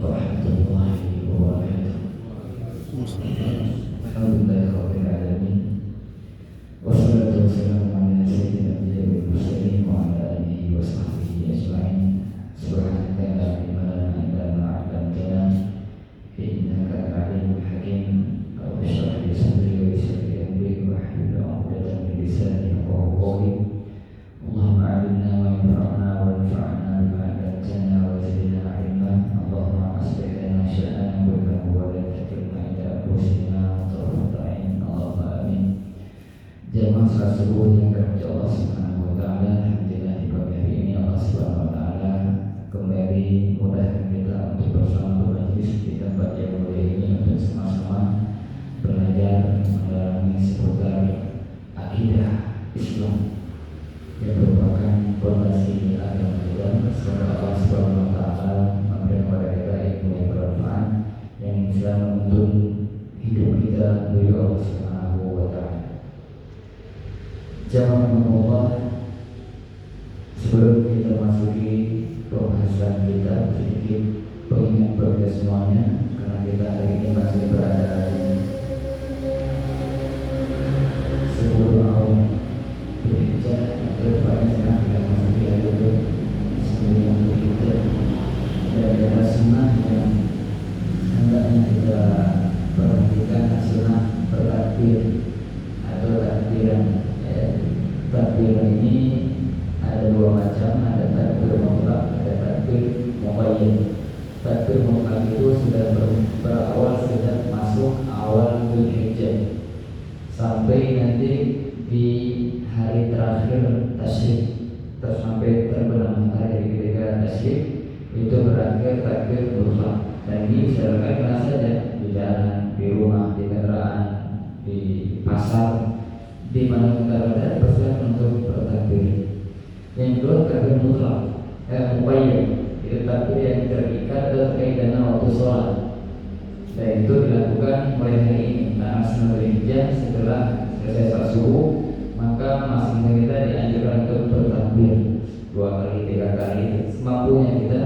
warahmatullahi wabarakatuh. Alhamdulillahirabbil alamin. Wassalatu wassalamu ala sayyidina nabiyil mursalin wa ala alihi wa sahbihi ajma'in. Subhanaka la ilma lana illa ma 'allamtana innaka alimul hakim. Rabbi shrah li sadri wa yassir li amri wahlul 'uqdatam min lisani yafqahu qawli. Allahumma 'allimna ma yanfa'una wanfa'na bima 'allamtana wa zidna 'ilma. Allahumma aslih lana sya'nana kullahu wa la takilna ila anfusina tarfata 'ain. Allahumma amin. Jamaah salat subuh yang dirahmati Allah Subhanahu wa taala, alhamdulillah di pagi hari ini Allah Subhanahu wa taala kembali mudahkan kita untuk bersama bermajlis di tempat yang mulia ini untuk sama-sama belajar mendalami seputar akidah Islam yang merupakan fondasi agama kita. Semoga Allah Subhanahu wa taala memberikan kepada kita ilmu yang bermanfaat yang bisa menuntun hidup kita dari Allah Subhanahu wa taala. Jamaah Allah, sebelum kita masuki pembahasan kita, sedikit pengingat bagi semuanya, karena kita hari ini masih berada di 10 tahun Dzulhijjah, kedepannya sedang kita masuki hari itu 9 Dzulhijjah, dan ada sunnah yang hendaknya kita perhatikan, sunnah bertakbir atau takbiran. Takbiran ini ada dua macam, ada takbir mutlak, ada takbir muqayyad. Takbir mutlak itu sudah berawal sejak masuk awal Dzulhijjah sampai nanti di hari terakhir tasyrik, sampai terbenam matahari ketika tasyrik, itu berakhir takbir mutlak. Dan ini dilakukan kemana saja, di jalan, di rumah, di kendaraan, di pasar, di mana kita berada, persilakan untuk bertakbir. Yang kedua, takbir mutlak, muqayyad, itu takbir yang terikat terkait dengan waktu sholat. Dan itu dilakukan mulai hari ini, tanggal 9 Dzulhijjah, setelah selesai sholat subuh, maka masing-masing kita dianjurkan untuk bertakbir 2 kali, 3 kali, semampunya kita,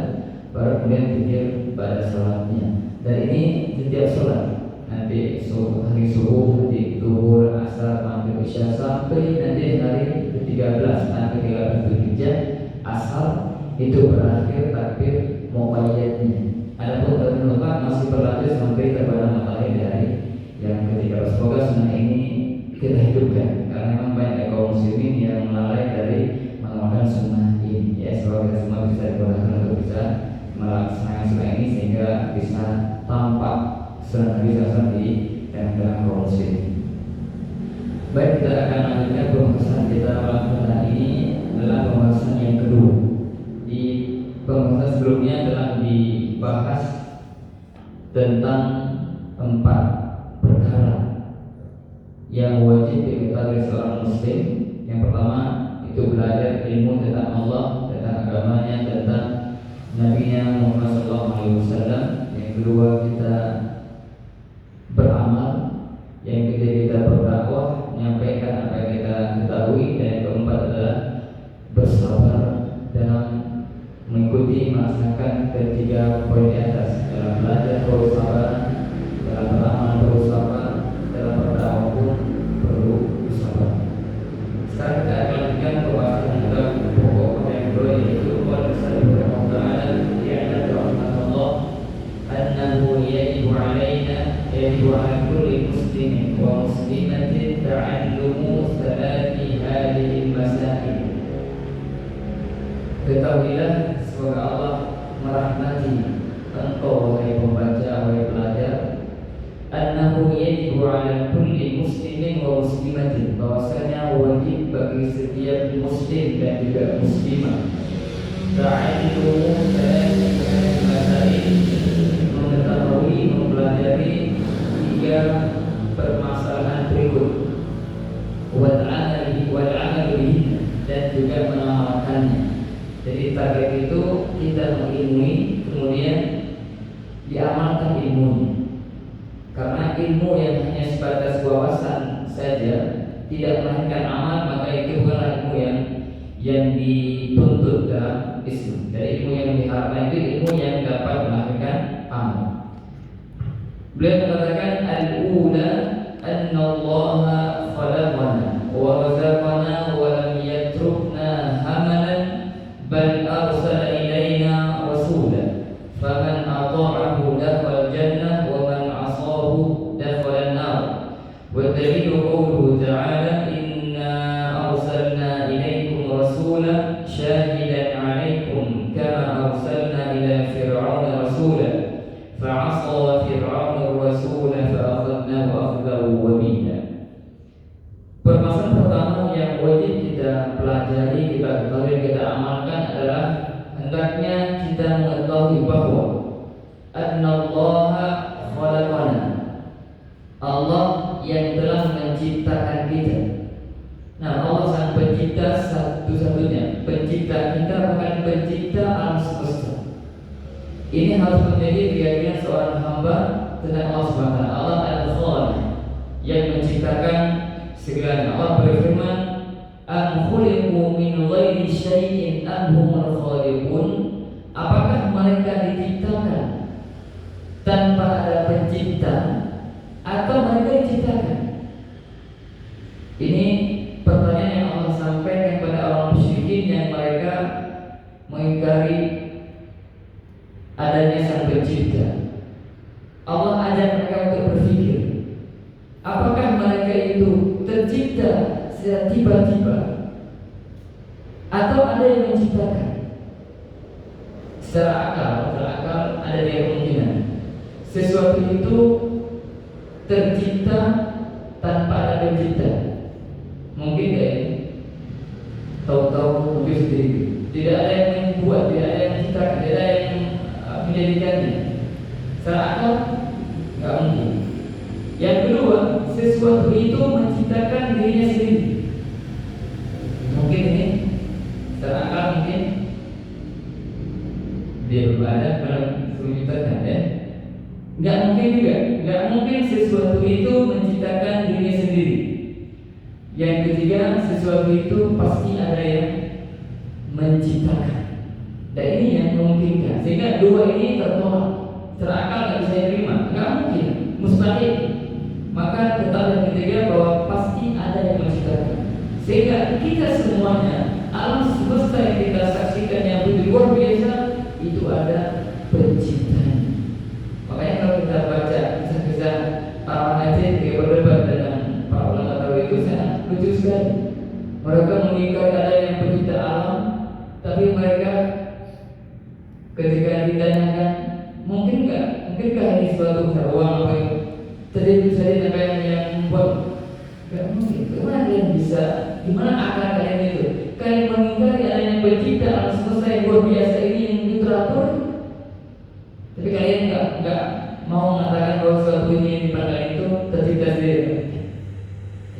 baru kemudian zikir pada sholatnya. Dan ini setiap sholat, nanti hari subuh, nanti zuhur, asar, maghrib, isya, sampai nanti hari ke-13, tanggal 13 Dzulhijjah, asar, itu berakhir takbir muqayyadnya. Adapun takbir mutlak masih berlanjut sampai terbenam matahari dari yang ke-13. Semoga sunnah ini kita hidupkan, karena memang banyak kaum muslimin yang lalai dari mengamalkan sunnah ini. Ya, semoga kita semua bisa dimudahkan untuk bisa melaksanakan sunnah ini sehingga bisa tampak sunnah Nabi SAW di dalam kaum muslimin. Baik, kita akan lanjutkan pembahasan kita pada hari ini adalah pembahasan yang kedua. Di pembahasan sebelumnya telah dibahas tentang 4 perkara yang wajib diketahui seorang muslim. Yang pertama itu belajar ilmu tentang Allah, tentang agamanya, tentang Nabi-Nya Muhammad SAW. Yang kedua kita beramal. Yang ketiga kita berdakwah, menyampaikan apa yang kita ketahui. Dan yang keempat adalah bersabar dalam mengikuti, melaksanakan ketiga poin di atas. Dalam belajar perlu sabar, dalam beramal perlu sabar, dalam berdakwah pun perlu sabar. Sekarang kita akan lanjutkan pembahasan dalam pokok yang kedua, yaitu qala sallallahu ta'ala ya'lamu rahmatullah annahu yajibu 'alaina yajibu 'ala kulli muslimin wa muslimatin ta'allumu thalathi hadhihi al-masail. Ketahuilah, semoga Allah merahmati engkau wahai pembaca, wahai pelajar, annahu yajibu 'ala kulli muslimin wa muslimatin, bahwasanya wajib bagi setiap muslim dan juga muslimah ta'allumu thalathi hadhihi al-masail, mengetahui, mempelajari 3 permasalahan berikut, wal 'amal bihi, dan juga mengamalkannya. Jadi target itu kita mengilmui, kemudian diamalkan ilmunya. Karena ilmu yang hanya sebatas wawasan saja tidak melahirkan amal, maka itu bukanlah ilmu yang dituntut dalam Islam. Dari ilmu yang diharapkan itu ilmu yang dapat melahirkan Beliau mengatakan al-ula anna Allah khalaqana wa razaqana wa lam yatrukna hamalan bal arsala ilaina rasulan faman ata'ahu dakhala jannah wa man 'asahu dakhala an-nar. Wa dalilu qawluhu ta'ala inna arsalna ilaikum rasulan shahidan 'alaikum kama arsalna ila fir'auna rasulan fa'asa fir'aunu ar-rasul fa'akhadnahu akhdahu wabila. Permasalahan pertama yang wajib kita pelajari, kita ketahui, kita amalkan adalah hendaknya kita mengetahui bahwa annallaha khalaqana, Allah yang telah menciptakan kita. Nah, Allah sang pencipta satu-satunya, pencipta kita, bukan pencipta alam semesta. Ini harus menjadi keyakinan seorang hamba tentang Allah SWT. Allah Al-Khaliq yang menciptakan segalanya. Allah berfirman, "Am khuliqu min ghairi syai'in am humul khaliqun?" Apakah mereka diciptakan tanpa ada pencipta atau mereka diciptakan? Ini pertanyaan yang Allah sampaikan kepada orang musyrikin yang mereka mengingkari adanya sang pencipta. Allah ajak mereka untuk berpikir, apakah mereka itu tercipta secara tiba-tiba atau ada yang menciptakan? Secara akal ada dua kemungkinan. Sesuatu itu tercipta tanpa ada pencipta. Mungkin gak ini? Tahu-tahu mungkin sendiri. Tidak ada yang membuat, tidak ada yang menciptakan, tidak ada yang menjadikannya. Secara akal nggak mungkin. Yang kedua, sesuatu itu menciptakan dirinya sendiri. Mungkin ini secara akal mungkin dia berada dalam menciptakan, ya. Nggak mungkin juga, nggak mungkin sesuatu itu menciptakan dirinya sendiri. Yang ketiga, sesuatu itu pasti ada yang menciptakan. Dan ini yang memungkinkan. Sehingga dua ini tertolak. Secara akal nggak bisa diterima, nggak mungkin, mustahil. Maka tetap yang ketiga bahwa pasti ada yang menciptakan. Sehingga kita semuanya, alam semesta yang kita saksikan yang begitu luar biasa, itu ada penciptanya. Makanya kalau kita baca kisah-kisah para nabi yang berdebat dengan para ulama tauhid itu sangat lucu sekali. Mereka mengingkari ada yang pencipta alam, tapi mereka ketika ditanyakan, mungkinkah ini suatu uang apa itu terjadi saja apa yang membuat? Gak mungkin. Gimana kalian bisa? Gimana akal kalian itu? Kalian mengingkari adanya pencipta alam semesta yang luar biasa ini yang teratur, tapi kalian nggak mau mengatakan bahwa suatu ini yang dipandang itu tercipta sendiri.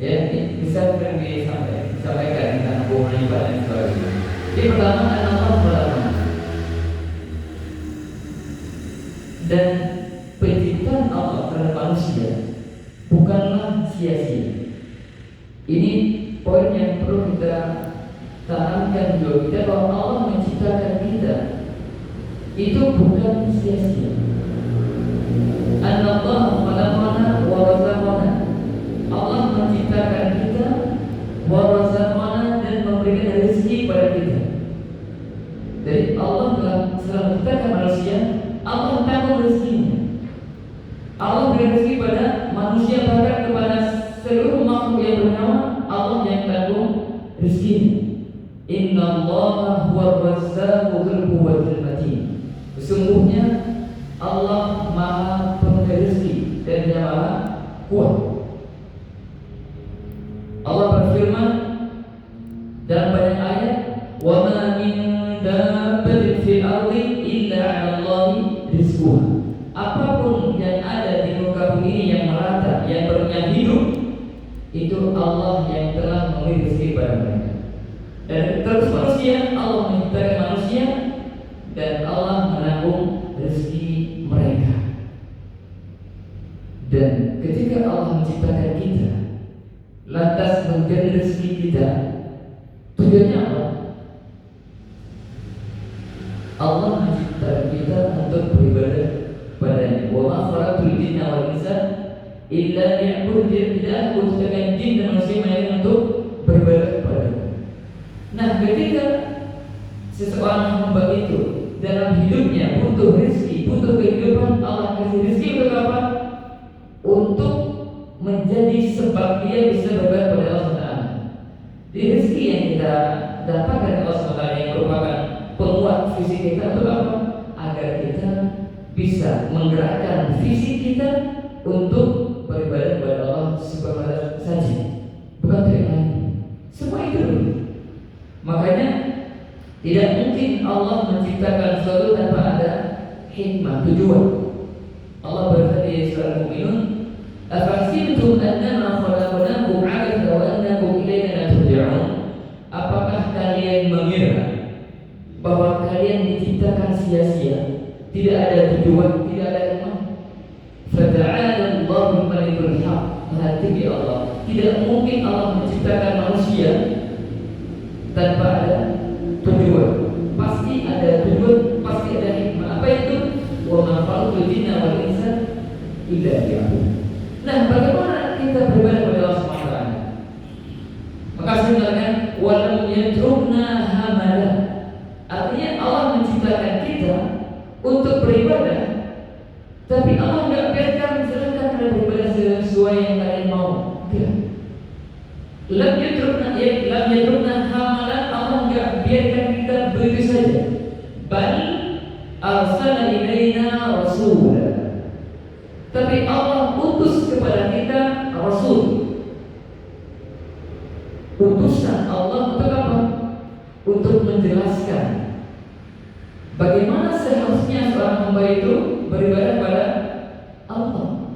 Ya, bisa disampaikan tentang hubungan ibadah dan sebagainya. Jadi pertama Allah melakukan. Dan penciptaan Allah terhadap manusia bukanlah sia-sia. Ini poin yang perlu kita tanamkan dulu kita, bahwa Allah menciptakan kita itu bukan sia-sia. Anallahu khalaqana wa razaqana. Allah menciptakan kita wa razaqana dan memberikan rezeki pada kita. Jadi Allah telah menciptakan manusia, Allah tanggung rezekinya. Allah beri rezeki pada manusia, bahkan kepada seluruh makhluk yang bernyawa, Allah yang tanggung rezekinya. Innallaha huwa razzaqu dzul quwwatil matin. Sesungguhnya Allah Maha Pemberi rezeki dan Dia Maha Kuat. Allah berfirman dalam banyak ayat, "Wa ma min dabbatin fil ardi illa 'ala Allahi rizquha." Apapun yang ada di muka bumi ini yang merata, yang hidup, itu Allah yang telah memberi rezeki pada mereka. Dan terus manusia, Allah menciptakan manusia dan Allah menanggung rezeki mereka. Dan ketika Allah menciptakan kita, lantas memberi rezeki kita, tujuannya apa? Allah menciptakan kita untuk beribadah padanya. Wa ma khalaqtul jinna wal illa liya'bud, tidak aku ciptakan jin dan manusia melainkan untuk beribadah kepadaku. Nah, ketika seseorang hamba itu dalam hidupnya butuh rezeki, butuh kehidupan, Allah kasih rezeki untuk apa? Untuk menjadi sebab dia bisa beribadah kepada Allah SWT. Jadi rezeki yang kita dapatkan dari Allah SWT yang merupakan penguat fisik kita untuk apa? Agar kita bisa menggerakkan fisik kita untuk beribadah kepada Allah subhanahu saja, bukan untuk yang lain. Semua itu dulu. Makanya tidak mungkin Allah menciptakan sesuatu tanpa ada hikmah, tujuan. Allah berkata di surah Al-Mu'minun, "Afahsibtum annama khalaqnakum 'abathan wa annakum ilaina la turja'un?" Apakah kalian mengira bahwa kalian diciptakan sia-sia, tidak ada tujuan, tidak ada hikmah? Fata'ala Allahu malikul haq. Hati Allah, tidak mungkin Allah menciptakan manusia tanpa ada tujuan. Pasti ada tujuan, pasti ada hikmah. Apa itu? Wa ma khalaqtul jinna wal insa illa liya'budun. Nah, bagaimana kita beribadah kepada Allah Subhanahu wa taala? Maka sebenarnya walam yatrukna hamala. Artinya Allah menciptakan kita untuk beribadah, tapi Allah enggak biarkan silakan kalian beribadah sesuai yang kalian mau. Tidak. Lam yatrukna hamala. Allah enggak biarkan kita begitu saja. Bal arsala ilaina rasula. Tapi Allah utus kepada kita rasul. Utusan Allah untuk apa? Untuk menjelaskan bagaimana seharusnya seorang hamba itu beribadah kepada Allah.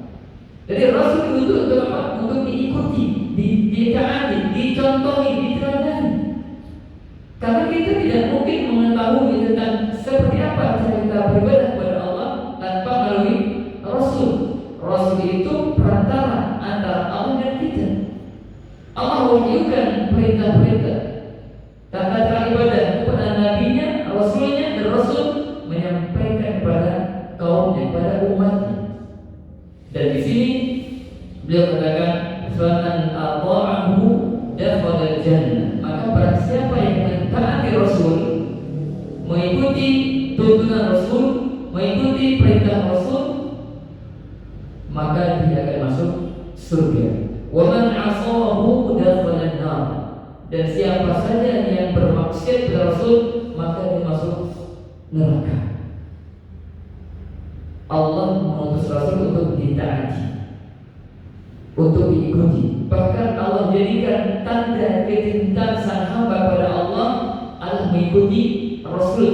Jadi rasul itu untuk apa? Untuk diikuti, ditaati, dicontohi, diteladani. Karena kita tidak mungkin mengetahui tentang seperti apa cara kita beribadah kepada Allah tanpa melalui rasul. Rasul itu perantara antara Allah dan kita. Allah wahyukan perintah-perintah, tata cara ibadah kepada nabinya, rasulnya, dan rasul menyampaikan kepada kaumnya, kepada umatnya. Dan di sini beliau katakan, "Faman ata'ahu dakhala jannah." Maka barang siapa yang mentaati Rasul, mengikuti tuntunan Rasul, mengikuti perintah Rasul, maka dia akan masuk surga. Wa man 'asahu dakhala an-nar. Dan siapa saja yang bermaksiat kepada Rasul, maka dia masuk neraka. Allah mengutus Rasul untuk ditaati, untuk diikuti. Bahkan Allah jadikan tanda kecintaan sang hamba pada Allah adalah mengikuti Rasul.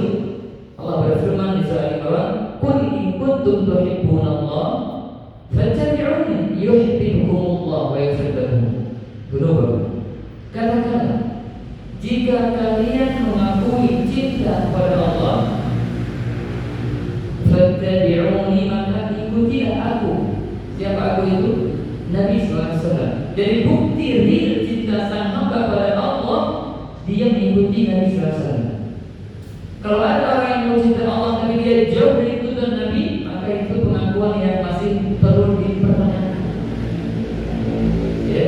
Allah berfirman di surah Al-Imran, "Qul in kuntum tuhibbunallah fattabi'uni yuhibbukumullah wa yaghfir lakum dzunubakum." Katakanlah, jika kalian mengakui cinta kepada Allah, fattabi'uni, maka ikutilah aku. Siapa aku itu? Nabi SAW. Jadi bukti real cinta sang hamba pada Allah, dia mengikuti Nabi SAW. Kalau ada orang yang mencinta Allah tapi dia jauh dari tuntunan Nabi, maka itu pengakuan yang masih perlu dipertanyakan. Ya,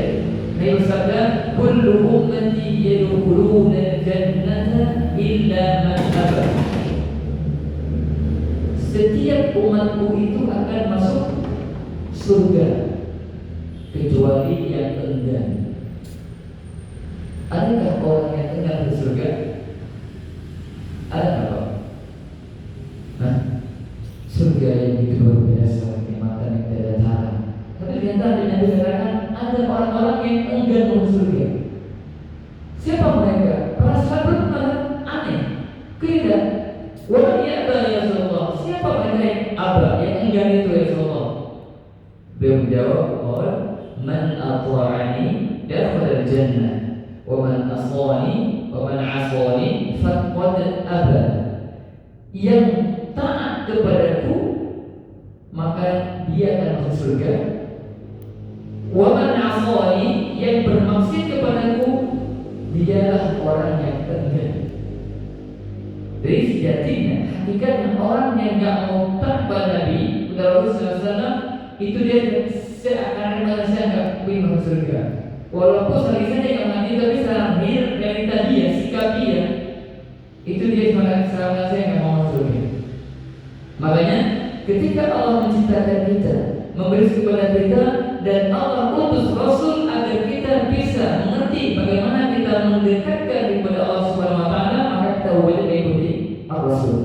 Nabi bersabda, "Kullu ummati yadkhuluna al-jannata illa man aba." Setiap umatku itu akan masuk surga kecuali yang enggan. Adakah orang yang enggan di surga? Ada apa? Nah, surga yang begitu luar biasa, kenikmatan yang tidak tara. Tapi ternyata Nabi katakan ada orang-orang yang enggan masuk surga. Siapa mereka? Para sahabat malah aneh. Tidak. Wa ya'ba ya Rasulullah. Siapa mereka yang aba, yang enggan itu ya Rasulullah? Beliau menjawab, "Man ata'ani dakhala al-jannah, wa man asani wa man asani faqad aba." Yang taat kepadaku maka dia akan masuk surga. Wa man asani, yang bermaksud kepadaku, dialah orang yang enggan. Jadi sejatinya hakikatnya orang yang enggak mau taat pada Nabi, kepada Rasulullah SAW, itu dia seakan manusia nggak ingin masuk surga. Walaupun sekali saja nggak mati, tapi secara realita dia, sikap dia, itu dia sama manusia nggak mau masuk surga. Makanya ketika Allah menciptakan kita, memberi kepada kita, dan Allah utus Rasul agar kita bisa mengerti bagaimana kita mendekatkan kepada Allah Subhanahu Wa Taala, maka kita wajib mengikuti Rasul.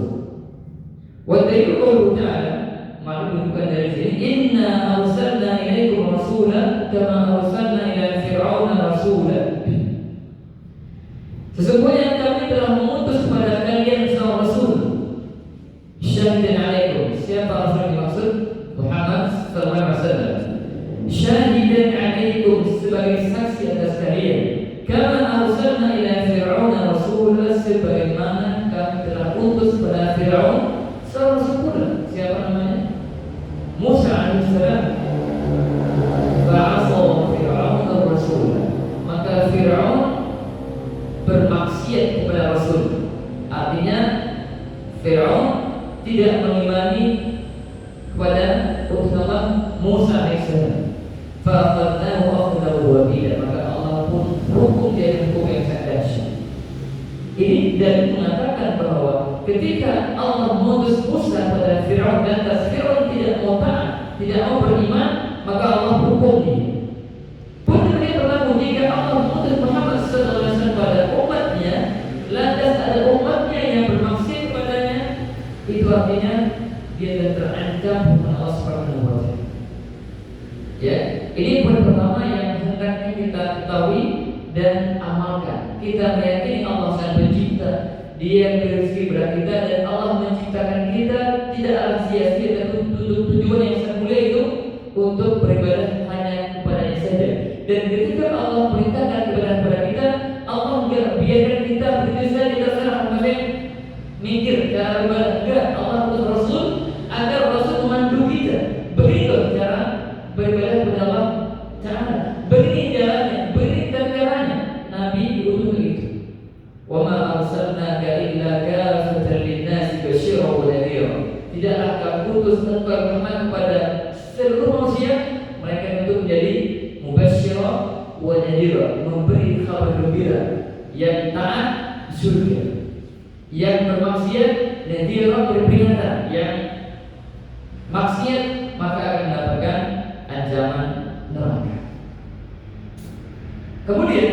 Wa dalilu ta'ala, maklum bukan dari sini, inna arsalna ilaikum rasulan kama arsalna ila fir'auna rasulan. Sesungguhnya kami telah mengutus kepada kalian seorang rasul. Syahidan alaikum. Siapa rasul yang dimaksud? Muhammad sallallahu alaihi wasallam. Syahidan alaikum, sebagai saksi atas kalian. Kama arsalna ila fir'auna rasulan, sebagaimana kami telah utus kepada Fir'aun seorang rasul pula. Siapa namanya? Musa alaihissalam. Fa'asa Fir'aun ar-rasul. Maka Fir'aun bermaksiat kepada Rasul. Artinya Fir'aun tidak mengimani kepada utusan Allah Musa alaihissalam. Fa'akhadnahu akhdahu wabila, maka Allah pun hukum dia dengan hukum yang sangat dahsyat. Ini dan mengatakan bahwa ketika Allah mengutus Musa pada Fir'aun dan Fir'aun tidak mau taat, tidak mau beriman, maka Allah hukum dia. Pun demikian berlaku jika Allah mengutus Muhammad SAW pada umatnya, lantas ada umatnya yang bermaksiat kepadanya, itu artinya dia telah terancam dengan Allah Subhanahu wa Ta'ala. Ya, ini poin pertama yang hendaknya kita ketahui dan amalkan. Kita meyakini Allah Sang Pencipta, Dia yang beri rezeki kepada kita, dan Allah menciptakan kita tidaklah sia-sia, dan tujuan yang sangat mulia itu untuk beribadah hanya kepadanya saja. Dan ketika Allah perintahkan kepada kita, Allah enggak biarkan kita begitu saja terserah masing mikir cara beribadah. Enggak, Allah utus Rasul agar Rasul memandu kita. Begitu cara beribadah kepada Allah Ta'ala. Begini jalannya, begini caranya. Nabi diutus begitu. Wa ma arsalnaka illa kafatan lin-nasi basyiran wa nadhira. Tidaklah kami utus engkau Muhammad kepada seluruh manusia, mereka untuk menjadi mubasysyira wa nadhira, memberi kabar gembira. Yang taat surga, yang bermaksiat nadhira, beri peringatan. Yang maksiat maka akan mendapatkan ancaman neraka. Kemudian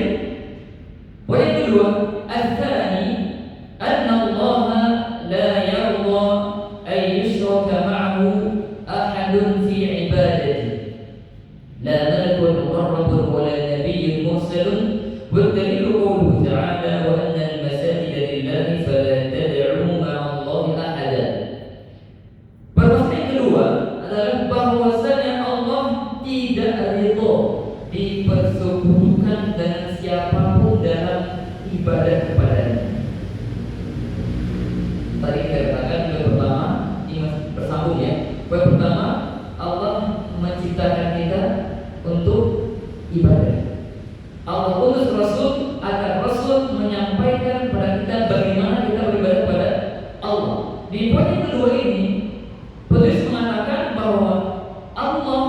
poin yang kedua, al-thani anna Allah la yarda an yushraka ma'ahu ahadun fi ibadati, la malakun muqarrabun wa la nabiyyun mursalun, wa dalilu qawluhu ta'ala wa anna al-masajida lillahi fala tad'u ma'a Allahi ahada. Permasalahan yang kedua adalah bahwasanya Allah tidak ridha dipersekutukan dengan siapapun dalam ibadah kepadanya. Tadi kita katakan yang pertama, ini bersambung ya. Yang pertama, Allah menciptakan kita untuk ibadah. Allah utus Rasul agar Rasul menyampaikan kepada kita bagaimana kita beribadah kepada Allah. Di poin yang kedua ini, penulis mengatakan bahwa Allah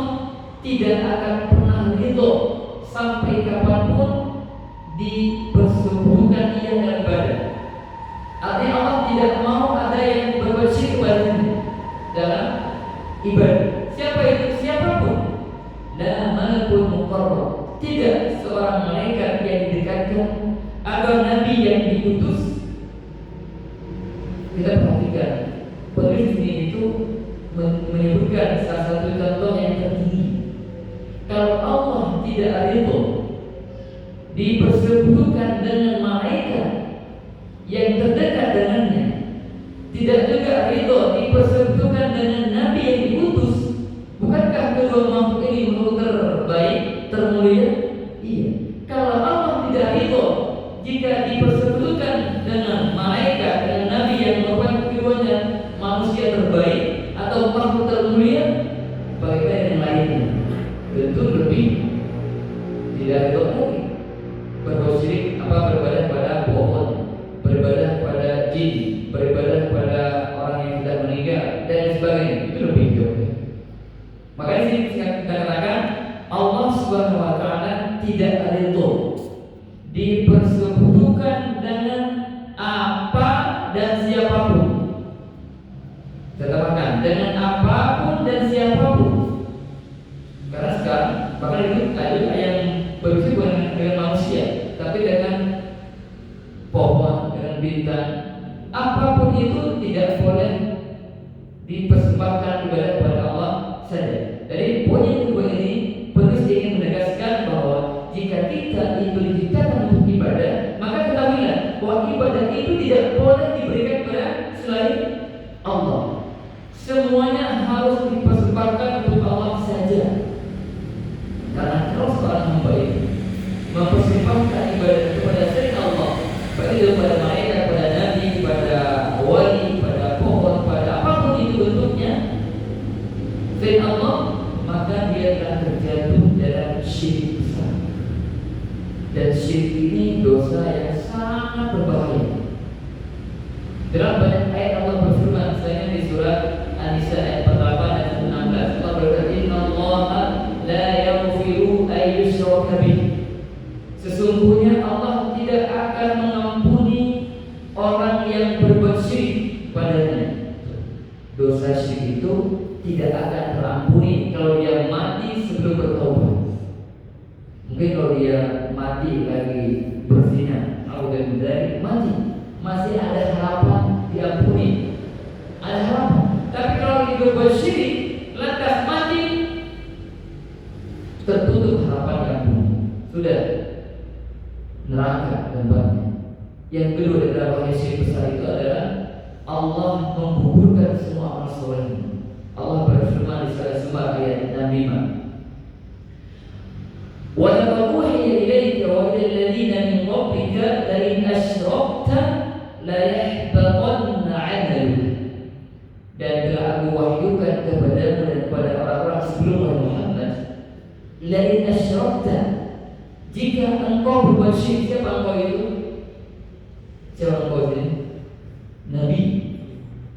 tidak akan pernah ridho sampai kapanpun dipersekutukan ia dalam ibadah. Artinya Allah tidak mau ada yang berbuat syirik kepadanya dalam ibadah. Siapa itu? Siapapun. La malakul muqarrab, tidak seorang malaikat yang didekatkan atau nabi yang diutus. Kita perhatikan, penulis ini itu menyebutkan salah satu contoh yang tertinggi. Kalau Allah tidak ridho dipersekutukan dengan malaikat yang terdekat dengannya, tidak juga ridho dipersekutukan dengan nabi yang diutus, bukankah kedua makhluk ini makhluk terbaik, termulia? Iya. Kalau Allah tidak ridho jika dipersekutukan dengan malaikat, dengan nabi yang merupakan keduanya manusia terbaik atau makhluk termulia, bagaimana yang lainnya? Tentu lebih tidak ridho lagi. Berbuat syirik beribadah kepada pohon, beribadah kepada jin, beribadah kepada orang yang sudah meninggal dan sebagainya, itu lebih jauh. Makanya di sini kita katakan Subhanahu wa taala tidak ridho dipersekutukan dengan apa dan siapapun. Katakan dengan apapun dan siapapun. Karena sekarang bahkan itu ada yang berusaha bukan dengan manusia, tapi dengan pohon, dengan bintang. Apapun itu tidak boleh dipersembahkan ibadah kepada Allah saja. Jadi poin yang kedua ini penulis ingin menegaskan bahwa jika kita itu diciptakan untuk ibadah, maka ketahuilah bahwa ibadah itu tidak boleh diberikan kepada selain Allah. Semuanya harus dipersembahkan untuk Allah saja. Karena kalau seorang hamba itu mempersembahkan ibadah kepada selain Allah, baik itu kepada malaikat, kepada nabi, kepada wali, kepada pohon, kepada apapun itu bentuknya selain Allah, maka dia akan terjatuh dalam syirik besar. Dan syirik ini dosa yang sangat berbahaya. Dalam banyak ayat Allah berfirman, misalnya di surat An-Nisa ayat 48 dan 16, Allah berkata, "Innallaha la yaghfiru ay yushraka bih." Sesungguhnya Allah tidak akan mengampuni orang yang berbuat syirik padanya. Dosa syirik itu tidak akan terampuni kalau dia mati sebelum bertobat. Mungkin kalau dia mati lagi berzina atau dari mati, masih ada harapan diampuni, ada harapan. Tapi kalau dia berbuat syirik lantas mati, tertutup harapan diampuni. Sudah neraka tempatnya. Yang kedua adalah bahaya syirik besar itu adalah Allah menggugurkan semua amal soleh. Allah berfirman di surah Zumar ayat 65, "Wa laqad uhiya ilayka wa ila alladziina min qablika la in asyrakta la yahbatanna 'amaluka." Dan telah aku wahyukan kepadamu dan kepada orang-orang sebelum Muhammad, la in asyrakta, jika engkau berbuat syirik. Siapa engkau itu? Siapa engkau ini? Nabi.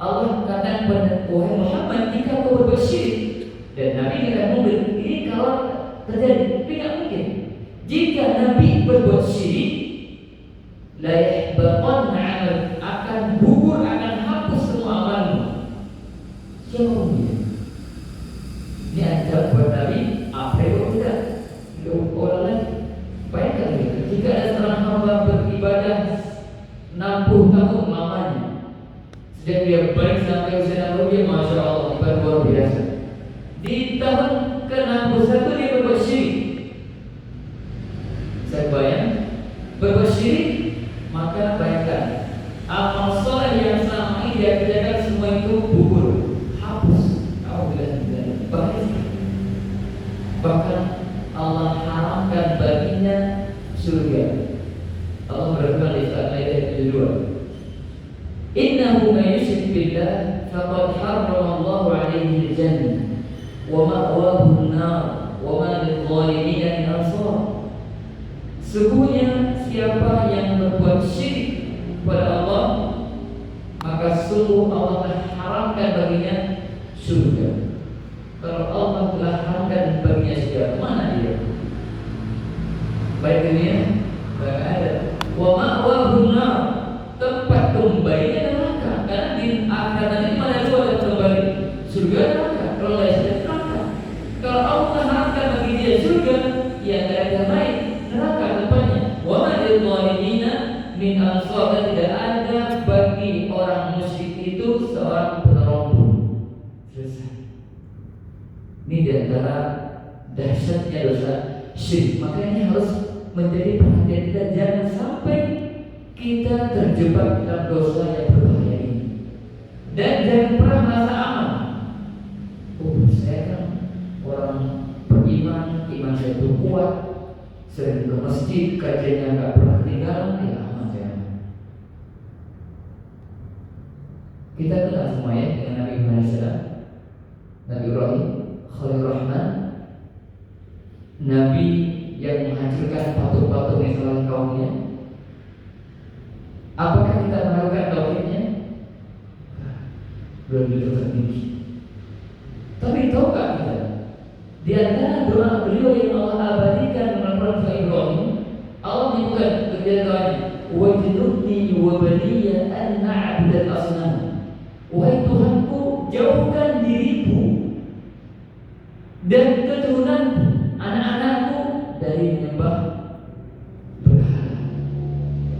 Allah katakan kepada wahai Muhammad, jika kau berbuat syirik, dan Nabi tidak mungkin ini kalau terjadi, tidak mungkin. Jika Nabi berbuat syirik, la yahbatanna 'amal, akan gugur, akan hapus semua amalmu. Siapa mungkin? Ini ajar buat Nabi, apa yang tidak? Tidak orang lain. Bayangkan jika ada seorang hamba beribadah 60 tahun lamanya, sejak dia balik sampai usia 60, dia Masya Allah ibadah luar biasa. Di tahun ke-61 dia berbuat syirik. Saya bayang berbuat syirik, maka bayangkan amal soleh yang selama ini dia kerjakan semua itu gugur, hapus. Bahaya. Bahkan Allah haramkan baginya surga. Allah berfirman di surat Al-Maidah ayat 72, "Innahu man yusyrik billah faqad harrama Allahu 'alaihi al-jannah wa ma'wahu an-nar wa ma lidh-dhalimin min ansar." Sesungguhnya siapa yang berbuat syirik kepada Allah, maka sungguh Allah telah haramkan baginya surga. Kalau Allah telah haramkan baginya surga, mana dia? Baik dunia, baik ada. Wa ma'wahu an-nar, tempat kembalinya neraka. Karena di akhirat nanti mana itu ada kembali? Surga, neraka. Kalau tidak ada neraka. Kalau Allah haramkan bagi dia surga, ya tidak ada lain, neraka tempatnya. Wa ma lidh-dhalimin min ansar, dan tidak ada bagi orang musyrik itu seorang penolong pun. Selesai. Ini diantara dahsyatnya dosa syirik. Maka ini harus menjadi perhatian kita, jangan sampai kita terjebak dalam dosa yang berbahaya ini. Dan jangan pernah merasa aman. Oh, saya kan orang beriman, iman saya itu kuat, sering ke masjid, kajiannya nggak pernah ketinggalan, ya aman saya. Kita kenal semua ya dengan Nabi Ibrahim AS, Nabi Ibrahim Khalil Rahman, Nabi yang menghancurkan patung-patung yang salah kaumnya. Apakah kita melakukan tauhidnya? Belum tertinggi. Tapi tahukah kita Di antara doa beliau yang Allah abadikan dalam Al-Quran Ibrahim, Allah menyebutkan ketika doanya, wajnubni wa baniya an na'budal asnam. Wahai Tuhanku, jauhkan diriku dan keturunanku, anak-anakku dari menyembah berhala.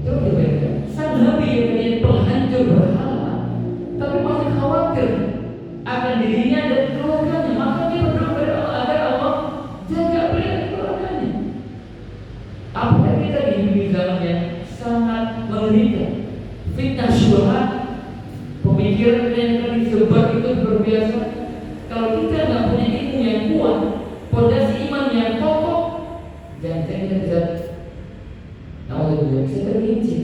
Coba dibayangkan, sang Nabi yang tadinya penghancur berhala, tapi masih khawatir akan dirinya dan keluarganya, maka dia berdoa kepada Allah agar Allah jaga beliau dan keluarganya. Apakah kita hidup di zaman yang sangat mengerikan? Fitnah syubhat, pemikiran yang disebar itu berbiasa. Kalau kita nggak punya ilmu yang kuat, fondasi iman yang kokoh, jangan-jangan kita bisa, bisa tergelincir.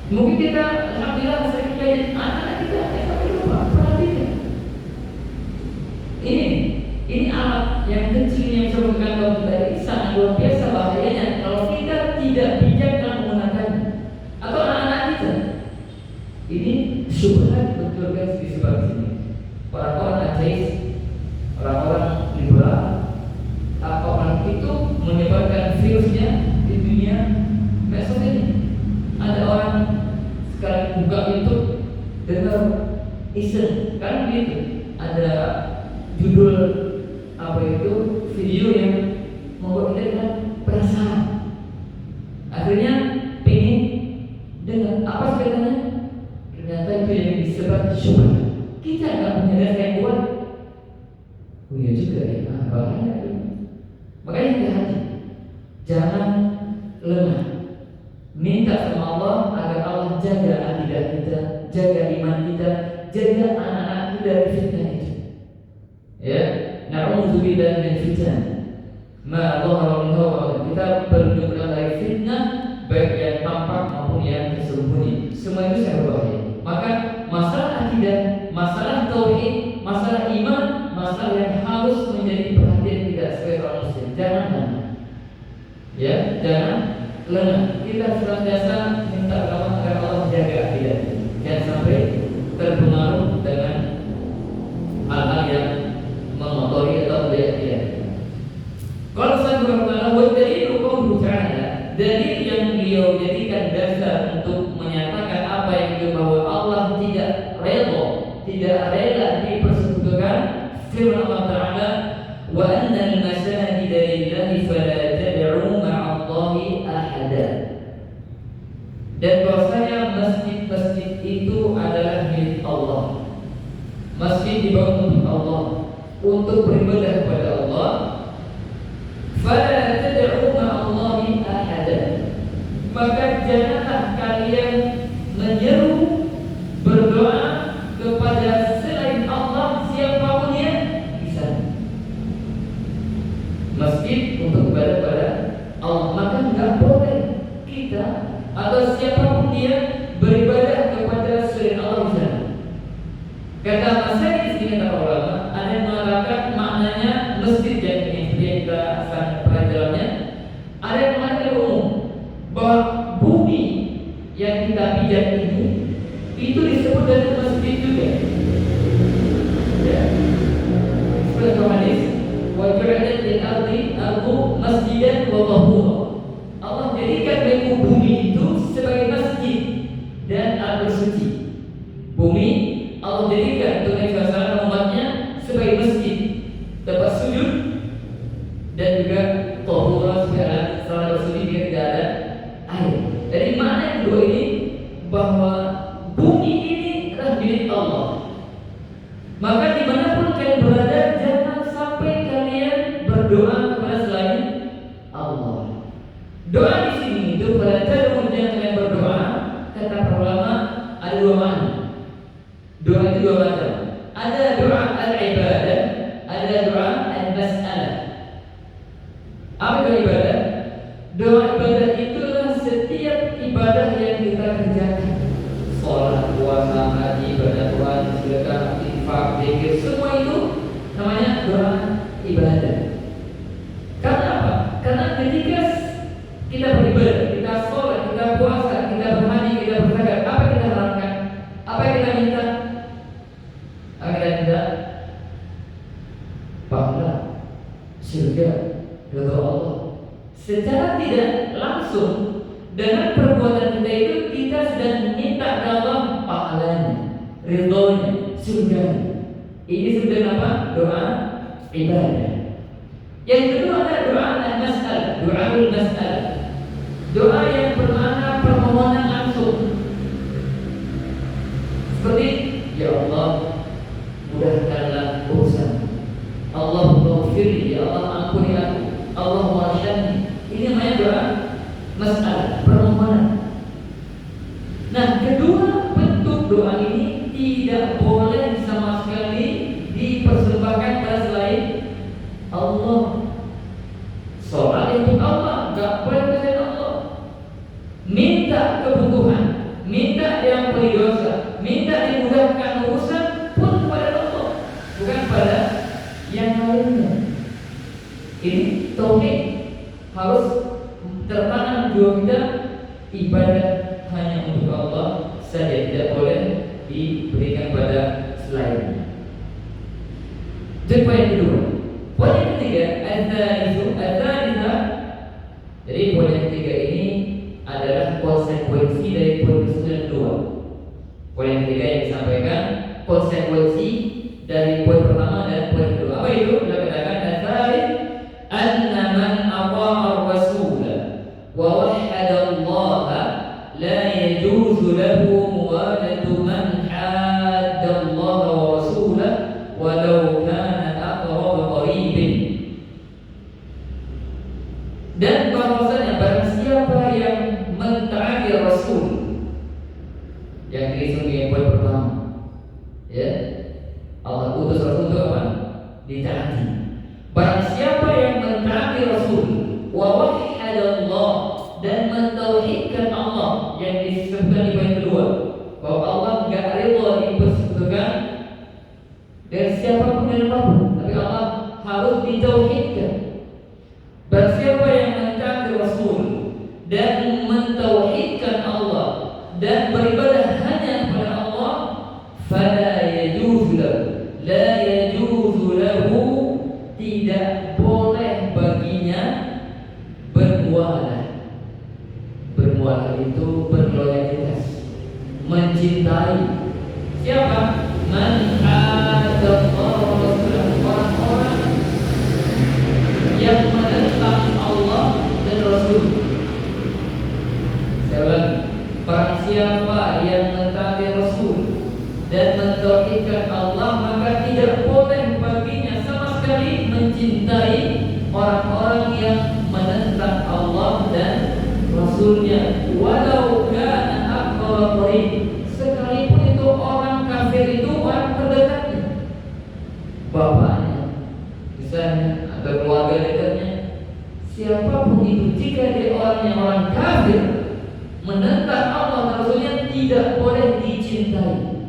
Mungkin kita, alhamdulillah, sering lihat anak kita lupa perhatikan. Ini alat yang kecil yang saya katakan tadi sangat luar biasa bahayanya kalau kita tidak bijak dalam menggunakannya, atau anak-anak kita. Ini syubhat betul guys di sebelah sini. Orang-orang ateis, orang-orang liberal, apapun itu menyebarkan virusnya di dunia medsos ini. Ada orang sekarang buka YouTube dengar iseng, kan begitu. Ada judul apa itu video yang membuat kita kan penasaran. Akhirnya pengen dengar apa sebenarnya. Ternyata itu yang disebut syubhat. Kita nggak punya dasar yang kuat. Oh iya juga ya, bahaya ini. Makanya hati-hati, jangan lengah. Minta sama Allah agar Allah jaga akidah kita, jaga iman kita, jaga anak-anak kita dari fitnah itu. Ya, na'udzubillah min fitnah. Ma dhahara minha wa batin. Kita berlindung dari fitnah baik yang tampak maupun yang tersembunyi. Semua itu sangat berbahaya. Maka masalah akidah, masalah tauhid, masalah iman, masalah yang harus menjadi perhatian kita sebagai orang muslim. Jangan lengah. Ya, jangan lengah. Kita senantiasa minta Allah agar Allah menjaga akidah. Jangan sampai terpengaruh dengan hal-hal yang mengotori atau tidak. Kalau saya berkata, buat dalil qauluhu ta'ala, dalil yang beliau jadikan dasar untuk menyatakan apa yang beliau bahwa Allah tidak rela dipersekutukan. Firman Allah Ta'ala, wa annal masajida lillahi fala tad'u ma'allahi ahada. Dan bahwasanya masjid-masjid itu adalah milik Allah. Masjid dibangun untuk Allah, untuk beribadah kepada Allah. Fala tad'u ma'allahi ahada. Maka janganlah kalian menyeru berdoa kepada selain Allah siapapun yang di sana. Masjid untuk beribadah kepada Allah, maka tidak boleh kita atau siapapun dia beribadah kepada selain Allah di sana. Kata masjid di kata ulama, ada yang mengatakan maknanya masjid yang kita akan pelajarannya. Ada yang mengatakan umum bahwa bumi yang kita pijak ini itu disebut dengan masjid juga. Ya. Seperti hadis, wa ja'alat lil ardi masjidan wa tahura. Allah jadikan bumi itu sebagai masjid dan air suci. Bumi Allah jadikan untuk Nabi sallallahu umatnya sebagai masjid, tempat sujud pahala, surga, ridha Allah. Secara tidak langsung dengan perbuatan kita itu kita sedang minta dalam pahalanya, ridhonya, surganya. Ini sudah apa? Doa ibadah. Yang kedua adalah doa al-mas'alah, doaul mas'alah. Doa yang bermakna permohonan langsung. Seperti ya Allah, mudahkanlah urusan. Allahumma ghfirli, ya Allah ampuni aku. Allahumma arsyadni. Ini namanya doa mas'alah, permohonan. Nah, kedua bentuk doa ini tidak boleh sama sekali dipersembahkan pada selain Allah. Soal itu Allah, gak boleh selain Allah. Minta kebutuhan, minta diampuni dosa, minta dimudahkan urusan pun kepada Allah, bukan pada yang lainnya. Ini tauhid harus tertanam jiwa kita, ibadah hanya untuk Allah saja, tidak boleh diberikan pada selainnya. Itu poin kedua. Poin yang ketiga, adzalisa. Jadi poin yang ketiga ini adalah konsekuensi dari poin kedua. Poin yang ketiga yang disampaikan konsekuensi dari poin pertama dan poin kedua. Apa itu? Kita katakan adzalik anna man ata'a ar-rasul wa wahhada Allah la yajuzu lahu muwalatu man hadda Allah wa rasulahu walau kana aqrab qaribin. Dan bahwasanya barang siapa yang mentaati Rasul, yang disebut poin pertama, ya, Allah utus Rasul itu apa? Ditaati. Barang siapa yang mentaati Rasul, wa wahhada Allah, dan mentauhidkan Allah, yang disebutkan di poin kedua, bahwa Allah enggak rela dipersekutukan dan siapapun dan apapun, tapi Allah harus ditauhidkan. Barang siapa yang mentaati Rasul dan mentauhidkan Allah dan beribadah hanya kepada Allah, fala yajuzu lahu, la yajuzu lahu, tidak boleh baginya bermualah. Bermualah itu berloyalitas, mencintai siapa? Man hadallahu rasulahu, orang-orang yang menentang Allah dan Rasul. Barang siapa yang mentaati Rasul dan mentauhidkan Allah, maka tidak boleh baginya sama sekali mencintai orang-orang yang menentang Allah dan Rasulnya, walau kana aqrab qarib, sekalipun itu orang kafir itu orang terdekatnya, bapaknya misalnya atau keluarga dekatnya, siapapun itu, jika dia orang kafir menentang Allah dan Rasulnya, tidak boleh dicintai.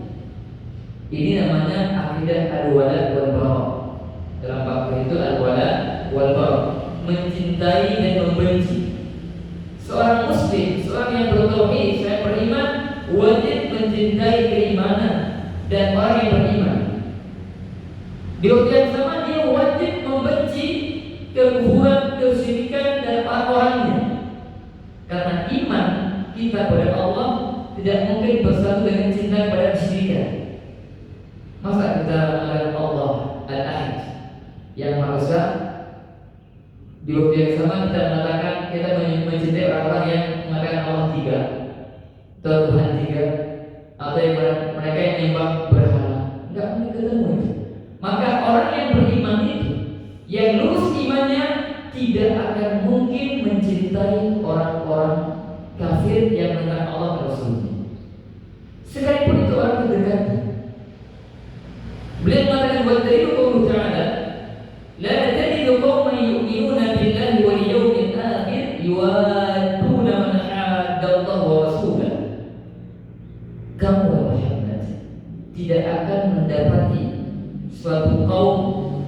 Ini namanya akidah al-wala wal bara. Dalam bab itu al-wala wal bara, mencintai dan membenci. Seorang muslim, seorang yang bertauhid, saya beriman, wajib mencintai keimanan dan orang yang beriman. Di waktu yang sama dia wajib membenci kekufuran, kesyirikan dan orang-orangnya. Karena iman kita pada Allah tidak mungkin bersatu dengan cinta pada kesyirikan. Masa kita mengatakan Allah Al-Ahad yang Maha Esa, di waktu yang sama kita mengatakan kita mencintai orang-orang yang mengatakan Allah tiga, atau Tuhan tiga, atau yang mereka yang menyembah berhala. Enggak mungkin ketemu itu. Maka orang yang beriman itu, yang lurus imannya, tidak akan mungkin mencintai orang-orang kafir yang menentang Allah dan Rasulnya, sekalipun itu orang terdekatnya. Beliau mengatakan buat dari Allah Ta'ala, la tajidu qauman yu'minuna billahi wal yawmil akhir yuwadduna man hadda Allah wa rasulahu. Kamu Muhammad tidak akan mendapati suatu kaum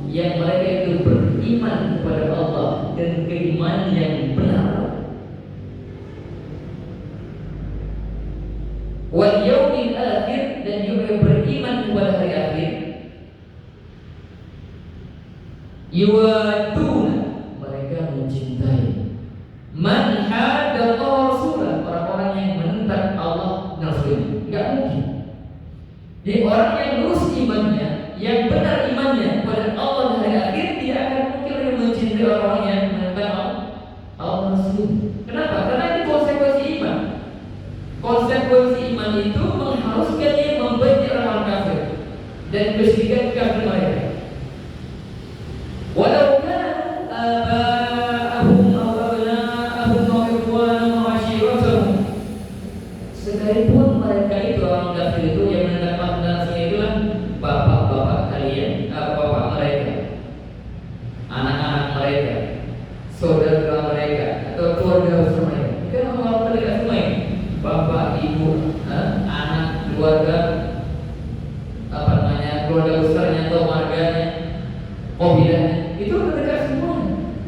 yang mereka itu beriman kepada Allah dan keimanan yang benar, wal yaumil akhir, dan juga beriman kepada hari akhir, yuwaduna, mereka mencintai, man hadda rasulah, orang-orang yang menentang Allah dan Rasulnya. Enggak mungkin. Jadi orang yang lurus imannya, yang benar imannya pada Allah dan hari akhir, tidak akan mungkin dia mencintai orang yang menentang Allah dan Rasulnya. Kenapa? Karena itu konsekuensi iman. Konsekuensi iman itu mengharuskan dia membenci orang kafir dan kesyirikan kafir mereka. Walau kana aba'ahum aw abna'ahum aw ikhwanahum aw ashiratahum, sekalipun mereka itu orang kafir itu yang menentang Allah dan Rasulnya, itulah bapak-bapak kalian, bapak mereka, anak-anak mereka, saudara mereka, atau keluarga besar mereka. Kan orang terdekat semua ini, bapak, ibu, anak, keluarga, keluarga besarnya atau marganya, mobilnya, itu terdekat semua.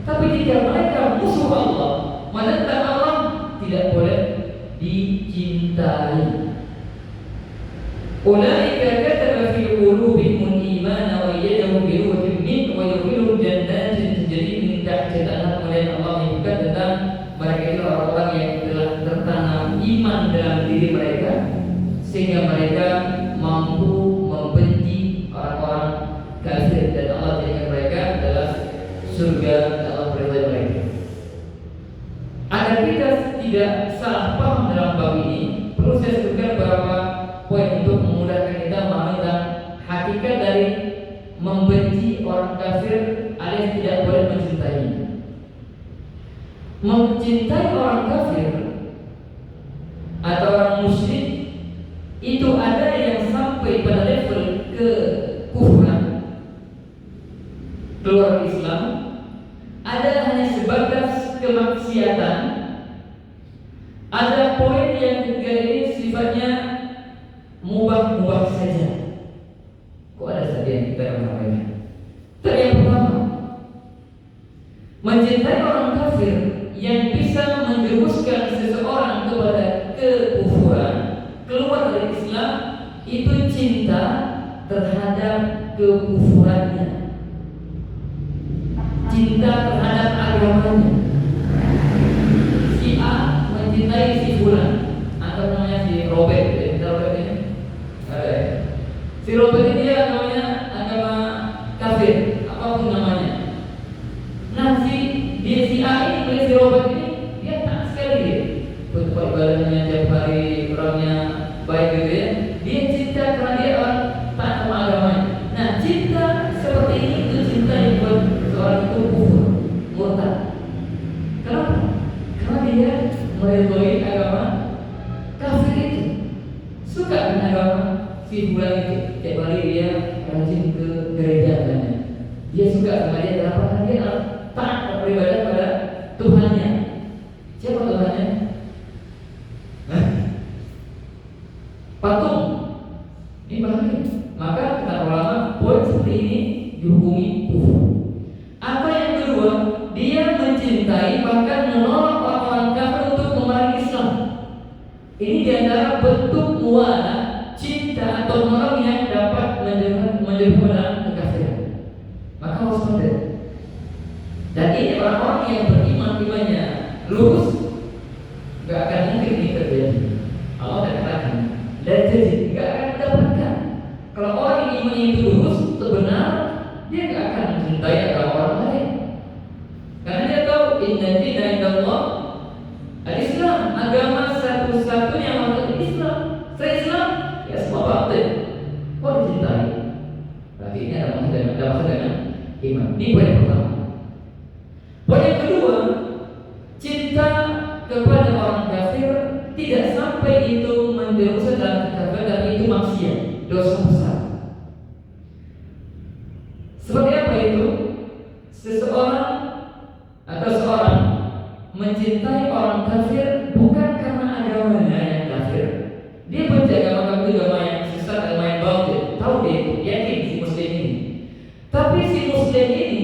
Tapi jika mereka musuh Allah, menentang Allah, tidak boleh dicintai. Ulaika kataba fi qulubihimul iman wa ayyadahum bi ruhin min wa yudkhiluhum jannatin tajri min tahtiha al-anhar. Allah menyebutkan tentang mereka itu orang-orang yang telah tertanam iman dalam diri mereka, sehingga mereka mampu membenci orang-orang kafir, dan Allah jadikan mereka adalah surga dalam ridha mereka. Agar kita tidak salah paham dalam bab ini, perlu saya sebutkan beberapa poin untuk memudahkan kita memahami tentang hakikat dari membenci orang kafir alias tidak boleh mencintai. Mencintai orang kafir atau orang musyrik itu ada yang sampai pada level kekufuran, keluar Islam, ada hanya sebatas kemaksiatan, ada poin yang ketiga ini sifatnya mubah-mubah saja. Kok ada saja yang kita ramaikan? Tapi yang pertama, mencintai orang kafir yang bisa menjerumuskan seseorang kepada kekufuran, keluar dari Islam, itu cinta terhadap kekufurannya, cinta terhadap agamanya. Si A mencintai si Fulan, atau namanya si Robert, Robert ini, si Robert ini dia namanya agama kafir, apapun namanya. Nah si A ini melihat si Robert ini, dia taat sekali dia, tempat ibadahnya tiap hari, orangnya baik gitu ya. Dia cinta karena dia orang taat sama agamanya. Nah cinta seperti ini itu cinta yang buat seorang itu kufur, murtad. Kenapa? Karena dia meridhoi agama kafir itu, suka dengan agama si bulan itu. Tiap hari dia rajin ke gereja katanya. Dia suka sama dia, kenapa? Dia taat beribadah pada Tuhannya. Siapa Tuhannya? Patung. Ini bahaya. Maka kata ulama, poin seperti ini dihukumi kufur. Apa yang kedua, dia mencintai bahkan menolak orang-orang kafir untuk memerangi Islam. Ini diantara bentuk muana cinta atau menolong yang dapat menjerumuskan dalam kekafiran. Maka harus sadar. Dan ini orang-orang yang beriman, imannya lurus, gak akan mungkin ini terjadi. Allah akan katakan, dan jadi gak akan mendapatkan. Kalau orang yang imannya itu lurus, itu benar, dia gak akan mencintai agama orang lain. Karena dia tahu inna dina indallah al-Islam, agama satu-satunya yang harus Islam. Selain Islam, ya semua batil. Kok dicintai? Berarti ini ada maksud dengan iman. Ini poin yang pertama. Poin yang kedua, cinta kepada orang kafir tidak sampai itu menjerumuskan dalam kekafiran, dan itu maksiat, dosa besar. Seperti apa itu? Seseorang atau seorang mencintai orang kafir bukan karena agamanya yang kafir. Dia benci agama kafir, agama yang sesat, agama yang batil. Tahu dia itu, yakin si muslim ini. Tapi si muslim ini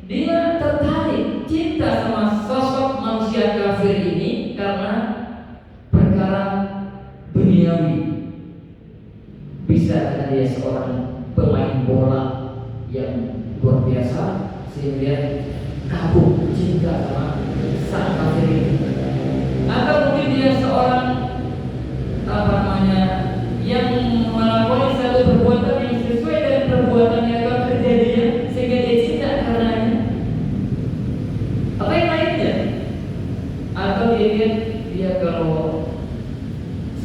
dia tertarik, cinta sama sosok manusia kafir ini karena perkara duniawi. Bisa karena dia seorang pemain bola yang luar biasa, sehingga kabur cinta sama sang kafir ini. Atau mungkin dia seorang yang melakukan satu perbuatan yang sesuai dengan perbuatannya atau terjadinya sehingga dia cinta karenanya. Apa yang lainnya? Atau dia kalau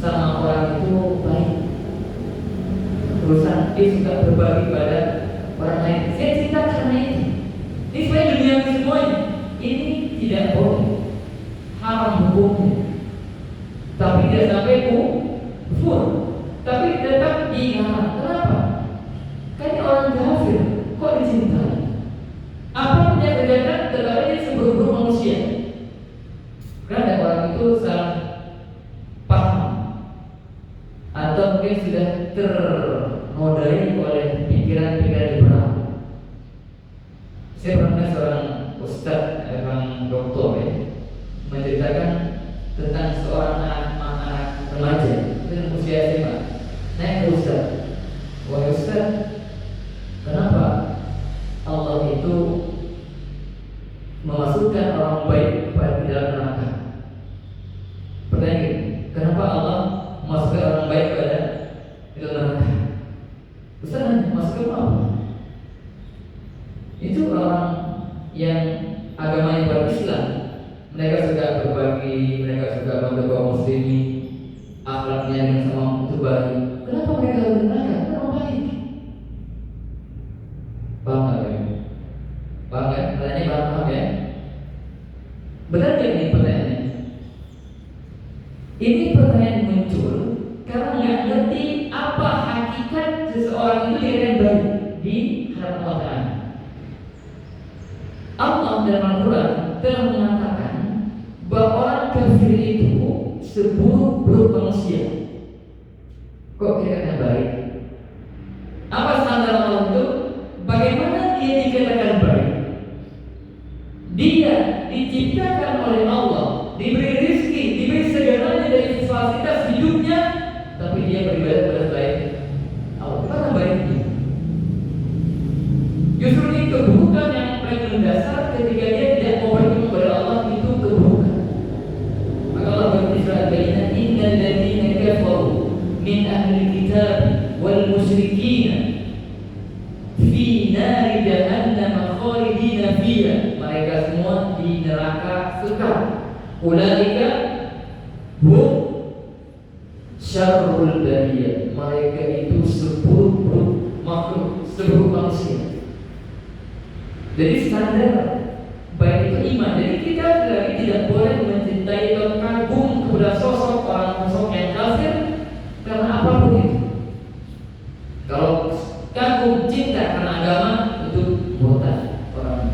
sama orang itu baik, terusan dia suka berbagi pada orang lain. Saya cinta karena itu. Ini supaya dunia semuanya. Ini tidak boleh, haram hukumnya. Tapi tidak sampai kufur. Tapi tetap dilarang. Kenapa? Kan orang kafir kok dicintai? Apa yang terjadi? Tetap aja seburuk-buruk manusia. Karena orang itu salah paham atau mungkin sudah ternodai oleh pikiran-pikiran liberal. Saya pernah seorang ustaz, memang doktor ya, menceritakan tentang seorang anak remaja dengan usia SMA naik ke ustaz. Wahai ustaz, kenapa Allah itu memasukkan orang baik pada dalam neraka? Pertanyaan, kenapa Allah memasukkan orang baik pada dalam neraka? Ustaz nanya, masukkan apa? Itu orang yang agamanya bukan Islam, mereka suka berbagi, mereka suka bantu kaum muslimin, akhlaknya yang sama itu baik. Kenapa mereka harus neraka? Kenapa baik? Paham nggak ya? Paham nggak? Pertanyaannya paham ya? Benar nggak ini pertanyaannya? Ini pertanyaan muncul karena nggak ngerti apa hakikat seseorang itu yang baik di hadapan Allah Ta'ala. Allah dalam Al-Quran telah mengatakan bahwa orang kafir itu seburuk-buruk manusia. Kok kira-kira baik? Apa standar Allah itu? Bagaimana dia dikatakan baik? Dia diciptakan oleh Allah, diberi rezeki, diberi segalanya dari fasilitas hidupnya, tapi dia beribadah kepada selain Allah. Mana baiknya? Justru ini keburukan yang paling mendasar ketika dia tidak mau beriman kepada Allah, itu keburukan. Maka Allah berfirman, "Innal ladzina kafaru min ahli kitab wal musyrikin fi nari jahannam khalidina fiha." Mereka semua di neraka kekal. Ulaika hum syarrul bariyah. Mereka itu seburuk-buruk makhluk, seburuk manusia. Jadi standar baik itu iman. Jadi kita lagi tidak boleh mencintai atau kagum kepada sosok yang kafir karena apapun itu. Kalau kagum cinta karena agama itu murtad orang.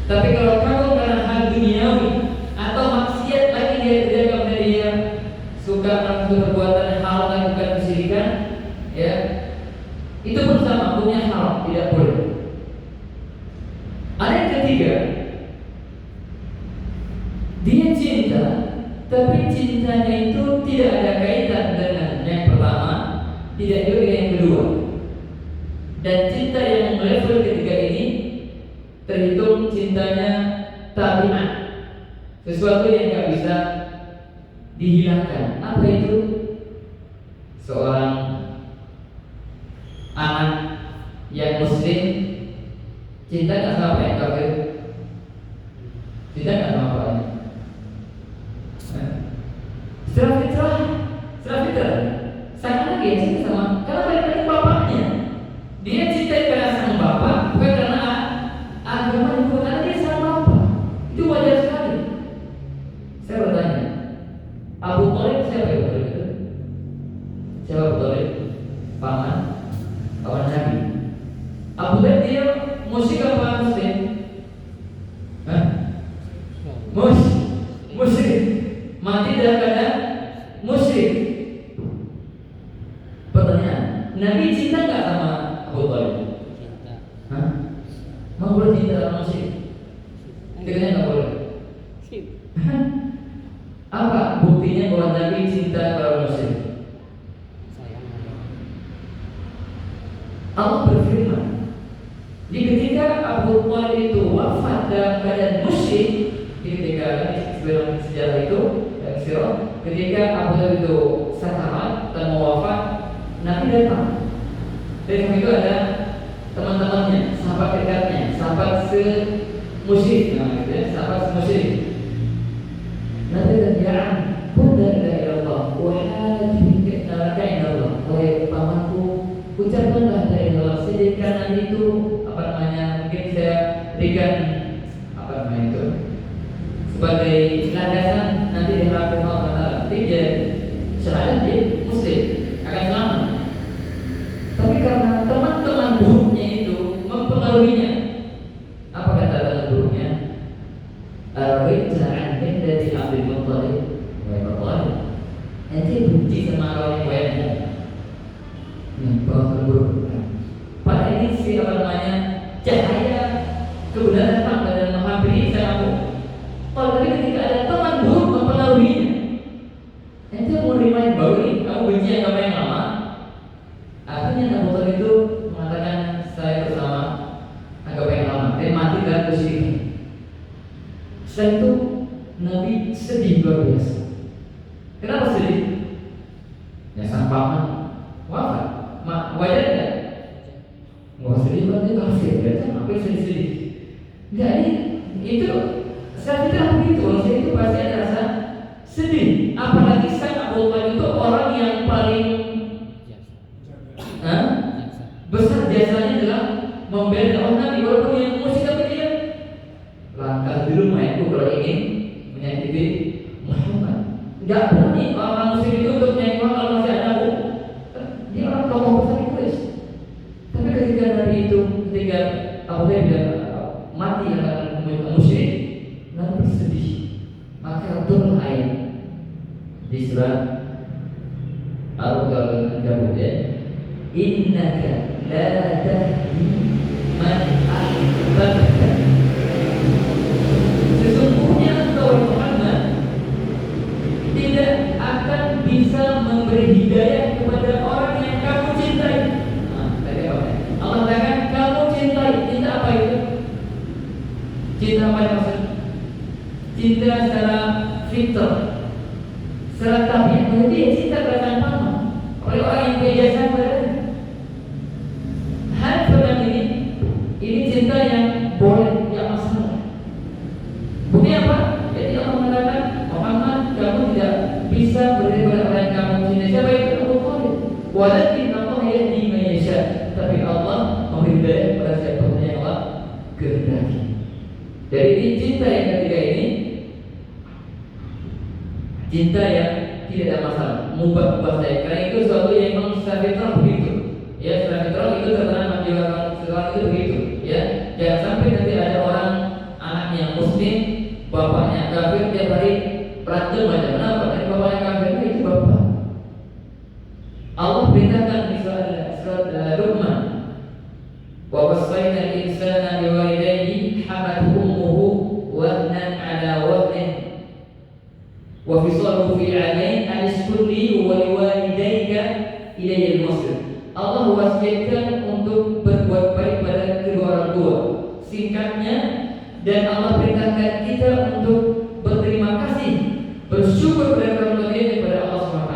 Tapi kalau kagum karena hal duniawi atau maksiat lagi dia kerjakan, dia suka melakukan perbuatan hal yang bukan kesyirikan, ya itu pun sama, punya hal tidak boleh. Ada yang ketiga, dia cinta, tapi cintanya itu tidak ada kaitan dengan yang pertama, tidak juga dengan yang kedua. Dan cinta yang level ketiga ini terhitung cintanya tabi'ah, sesuatu yang tidak bisa dihilangkan. Apa itu? Seorang anak yang muslim cinta nggak sama apa yang kafir? Cinta nggak sama apa yang? Setelah fitrah, sama lagi cinta sama. Karena balik lagi bapaknya. Dia cinta karena sang bapak, bukan karena agama, bukan karena dia sang bapak. Itu wajar sekali. Saya bertanya, Abu Thalib siapa Abu Thalib itu? Siapa Abu Thalib? Paman Nabi. Abu Thalib dia musyrik apa muslim? Musyrik. Mati dalam keadaan musyrik. Pertanyaan, Nabi cinta nggak sama Abu Thalib? Cinta. Mau boleh cinta sama musyrik? Katanya nggak boleh. Apa buktinya bahwa Nabi cinta para musyrik? Allah berfirman, di ketika Abu Thalib itu wafat dalam keadaan musyrik, ketika sebelum sejarah itu ketika Abu Thalib itu sekarat dan mau wafat, Nabi datang. Dan itu ada teman-temannya, sahabat dekatnya, sahabat semusyrik namanya, ya, sahabat semusyrik. Nabi berkata, "Qul la ilaha illallah wa hajjaka inallah." Wahai pamanku, ucapkanlah la ilaha illallah, sedangkan nanti itu mungkin saya berikan itu sebagai landasan nanti di hadapan Allah Taala. Tidak syahadat dia muslim akan selamat. Tapi karena teman-teman buruknya itu mempengaruhinya, apa kata teman buruknya? Arwita anhin dari Abdul Muttalib wa Muttalib. Nanti benci sama orang yang buruk. Pada ini cahaya kebenaran datang dan menghampiri kamu. Tapi ketika ada teman buruk mempengaruhinya, nanti mau menerima yang baru ini, kamu benci agama yang lama. Akhirnya Abu Thalib itu mengatakan saya bersama agama yang lama dan mati dalam kesyirikan. Setelah itu Nabi sedih luar biasa. Kenapa sedih? Ya sang paman wafat. Wajar nggak? Nggak sedih banget kafir, ya kan? Apa yang sedih-sedih? Nggak, itu saya tidak begitu. Saya itu pasti ada rasa sedih. Apalagi sang Abu Thalib itu orang yang paling besar jasanya dalam membela orang Nabi, walaupun yang musik, tapi dia langkah dulu itu kalau ingin menyakiti Muhammad. Nggak berani orang muslim itu untuk menyakiti Muhammad kalau masih ada. Dia orang tokoh besar Quraisy. Tapi ketika Nabi itu, ketika Abu Thalib mati karena musyrik, Nabi bersedih. Maka turun ayat di surat Al-Ankabut, innaka la tahdi man ahbabta. Sesungguhnya engkau Muhammad tidak akan bisa memberi hidayah kepada orang yang kamu cintai. Allah katakan kamu cintai. Cinta apa itu? Cinta apa yang maksud? Cinta secara fitrah, secara tabiat. Berarti cinta perasaan paman oleh orang yang biasa padanya. Hal seperti ini cinta yang boleh, yang masalah. Bukti apa? Jadi Allah mengatakan Muhammad kamu tidak bisa beri kepada orang yang kamu cintai. Siapa itu? Abu Thalib. Walakin Allah yahdi man yasha. Tapi Allah memberi hidayah kepada siapa yang Allah kehendaki. Dari ini cinta yang ketiga ini, cinta yang tidak ada masalah, mubah saja. Karena itu suatu yang memang secara fitrah begitu. Ya, secara fitrah itu tertanam jiwa seorang itu begitu. Ya, jangan sampai nanti ada orang anaknya muslim, bapaknya kafir, tiap hari berantem aja. Kenapa? Karena bapaknya kafir itu bapak. Allah perintahkan di surat Luqman, wa wasaina al-insana biwalidayhi hamathu ummuhu wahnan ala wahnin wa fisaluhu fi 'amain an ishkur li wa liwalidayka ilayya al-masir. Allah wasiatkan untuk berbuat baik pada kedua orang tua. Singkatnya, dan Allah perintahkan kita untuk berterima kasih, bersyukur kepada orang tua kepada Allah SWT.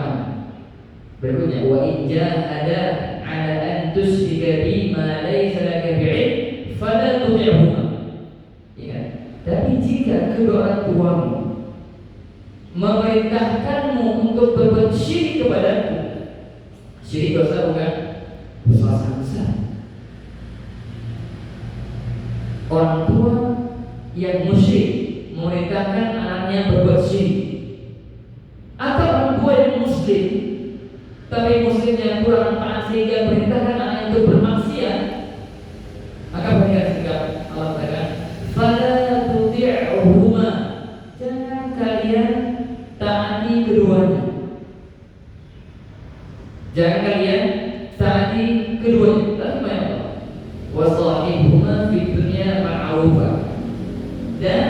Berikutnya, wa in jahada 'ala an tusyrika bi ma laysa laka bi'ilm fala tuti'huma. Ingat, tapi jika kedua orang tuamu memerintahkanmu untuk berbuat syirik kepadaku, syirik dosa bukan? Dosa besar. Orang tua yang musyrik memerintahkan anaknya berbuat syirik, atau orang tua yang muslim tapi muslimnya kurang taat sehingga perintahkan anaknya untuk bermaksiat, maka bagaimana sikap? Allah katakan, "Fala tuti'huma." Jangan kalian taati keduanya. Jangan kalian taati keduanya. Tapi apa? Wasahibhuma fid dunya ma'rufa. Dan